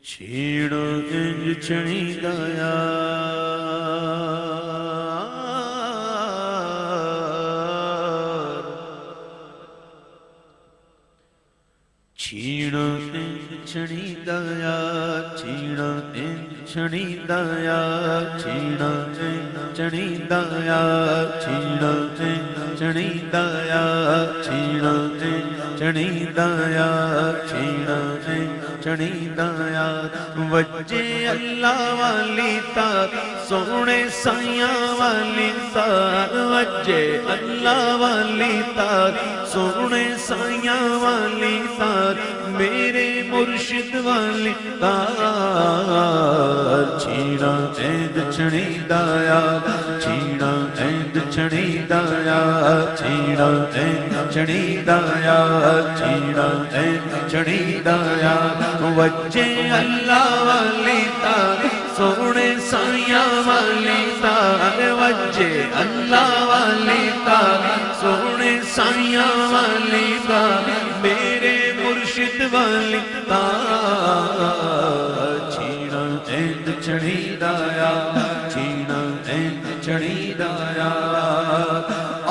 چھیڑ انج چھڑی گیا چھیڑ انج چھڑی گیا چھیڑ انج چھڑی گیا چھیڑ انج چھڑی گیا چھیڑ انج چھڑی گیا چھیڑ انج چھڑی گیا چھیڑ انج چھڑی گیا وجے اللہ والی تار سونے سائیاں والی تار وجے اللہ والی تار سونے سائیاں والی تار میرے مرشد والی تار چھیڑا ایند چھڑی دایا چھیڑا ایند چھڑی دایا چھیڑا ایند چھڑی دایا چھیڑا ایند چھڑی دایا وجے اللہ والی تار سونے سائیاں والی تار وجے اللہ والی تار سونے سائیاں والی تار میرے مرشد والی تار چھیڑا ایند چھڑی دایا چھیڑا ایند چھڑی دایا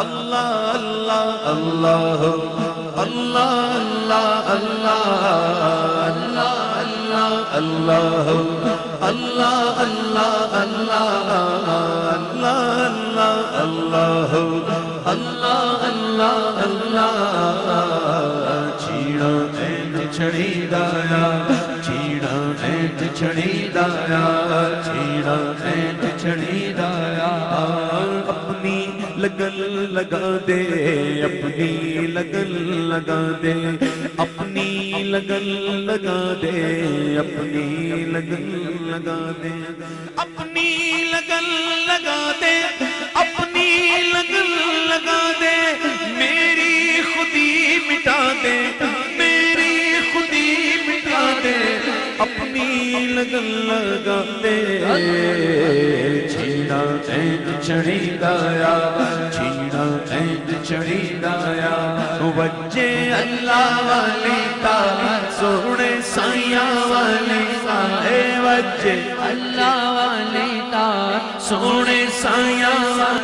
اللہ اللہ اللہ اللہ اللہ اللہ اللہ اللہ اللہ اللہ اللہ اللہ اللہ اللہ چھیڑا ایند چھڑی دایا چھیڑا ایند چھڑی دایا چھیڑا ایند چھڑی دایا اپنی لگن لگا دے اپنی لگن لگا دے اپنی لگن لگا دے اپنی لگن لگا دے اپنی لگن لگا دے اپنی لگن لگا دے میری خودی مٹا دے میری خودی مٹا دے اپنی لگن لگا دے چھیڑا ایند چھڑی دایا چھیڑا ایند چھڑی دایا وجے اللہ والی تار سونے سائیاں والی تار وجے اللہ والی تار سونے سائیاں والی